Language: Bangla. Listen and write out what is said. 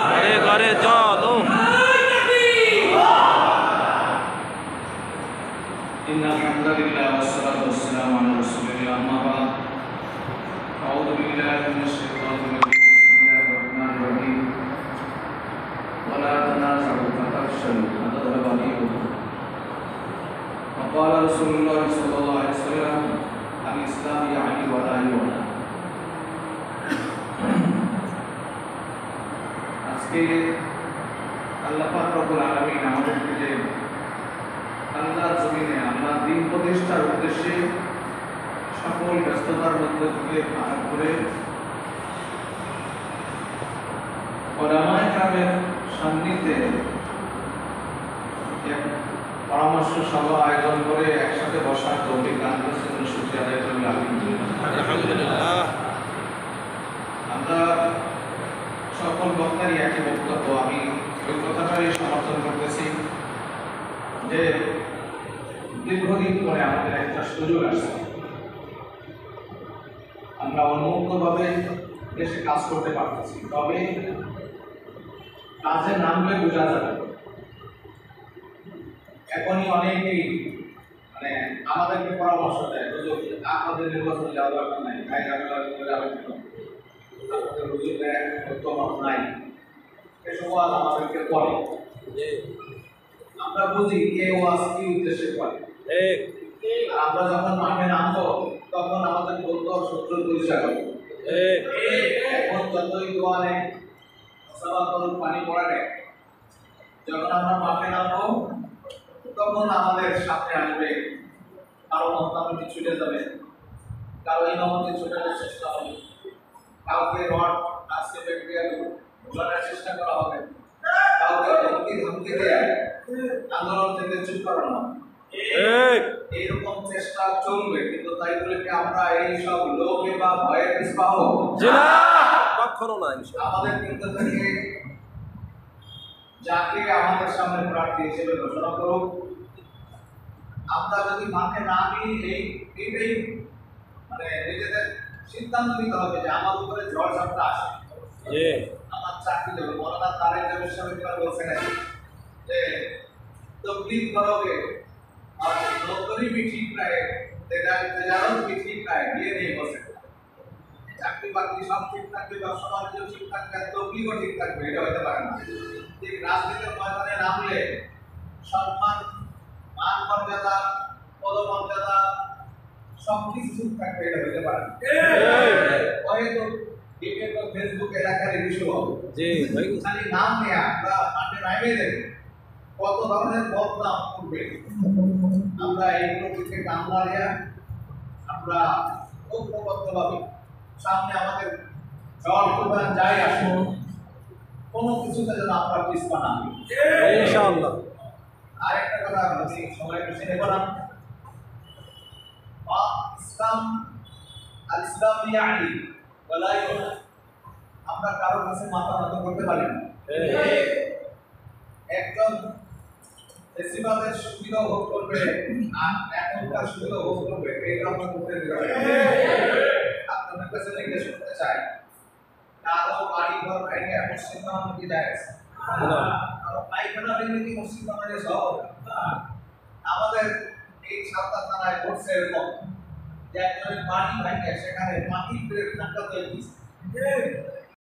ঘরে ঘরে চলো। إن الحمد لله والصلاة والسلام على رسول الله أما بعد أعوذ بالله من الشيطان الرجيم بسم الله الرحمن الرحيم ولا تنازعوا فتفشلوا وتذهب ريحكم وقال رسول الله صلى الله عليه وسلم الإسلام يعني ولا يعلى আজকে আল্লাহ পাক রব্বুল আলামিন আমাদেরকে যে আল্লাহর জমিনে আল্লাহর দিন প্রতিষ্ঠার উদ্দেশ্যে সকল ব্যস্ততার মধ্যে থেকে পার করে ওলামায়ে কেরামের সান্নিধ্যে এক পরামর্শ সভা আয়োজন করে একসাথে বসার তৌফিক দান করেছেন জন্য শুকরিয়া আদায় করি আলহামদুলিল্লাহ। আমরা সকল বক্তারই একই বক্তব্য, আমি ওই কথাটাই সমর্থন করতেছি যে দীর্ঘদিন পরে আমাদের একটা সুযোগ আসছে, আমরা উন্মুক্তভাবে দেশে কাজ করতে পারতেছি, তবে কাজে নামলে বোঝা যাবে। এখনই অনেকেই আমাদেরকে পরামর্শ দেয়, আপনাদের নির্বাচন যাওয়া দরকার নাই, আপনাদের হুজুরের বর্তমান নাই, এসব আমাদেরকে বলে। আমরা বুঝি কে ওয়াজ কি উদ্দেশ্যে করে। আমরা যখন মাঠে নামবো তখন আমাদের বন্ধু শত্রু পরিচয় হবে। এখন যতই দোয়ানে পানি পড়া নেই, যখন আমরা মাঠে নামবো তখন আমাদের সামনে আসবে কারো মতামত ছুটে যাবে, কারো ইমামতি ছুটানোর চেষ্টা হবে, কাউকে রড আজকে প্রক্রিয়া বোঝানোর চেষ্টা করা হবে, কাউকে ধমকি দিয়ে আন্দোলন থেকে চুপ করানো হবে। এইরকম চেষ্টা চলবে, কিন্তু তাই বলে কি আমরা এই সব লোভে বা ভয়ে পিছপা হব? কখনো না। আমাদের কিন্তু থেকে যাকে আমাদের সামনে প্রার্থী হিসেবে ঘোষণা করুক, আমরা যদি মাঠে নামি এইটাই নিজেদের সিদ্ধান্ত নিতে হবে যে আমার উপরে ঝড় ঝাপটা আসে, আমার চাকরি দেবে। মৌলানা তারেক রহমান সাহেব একবার বলছেন যে तकलीफ करोगे और नौकरी भी ठीक रहे, तजारत भी ठीक रहे, ये नहीं हो सकता। চাকরি বাকরি সব ঠিক থাকবে, ব্যবসা বাণিজ্য ঠিক থাকবে, তকলিফও ঠিক থাকবে, এটা হতে পারে না। ঠিক রাজনীতির ময়দানে নামলে সম্মান, মান মর্যাদা, পদমর্যাদা সবকিছু ঠিক থাকবে, এটা হতে পারে না। হয়তো বিভিন্ন ফেসবুক এলাকার ইস্যু হবে, খালি নাম নিয়ে আমরা মাঠে নামিয়ে দেবে, কত ধরনের বদনাম করবে। আমরা এইগুলো থেকে কামড়াইয়া আমরা ঐক্যবদ্ধভাবে সামনে আমাদের জল প্রদান যাই আসুন, কোনো কিছুতে যেন আমরা পিছপা না হই ইনশাআল্লাহ। আরেকটা কথা আমি সময় বেশি নেব না, ইসলাম আল ইসলাম ইয়ানি ওয়ালা ইউনা, আমরা কারো কাছে মাথা নত করতে পারি না। একজন বেশিরভাগের সুবিধা ভোগ করবে আর এখনকার সুবিধা ভোগ করবে, এটা আমরা করতে দেব। আপনাদের কাছে জিজ্ঞেস করতে চাই, কারো বাড়ি ঘর ভেঙে মসজিদ বানানো কি যায়? কারো পায়খানা ভেঙে কি মসজিদ বানানো সব? আমাদের এই সাতটা থানায় ঘটছে এরকম যে একজনের বাড়ি ভেঙে সেখানে মাটির পেরে ঠান্ডা তৈরি,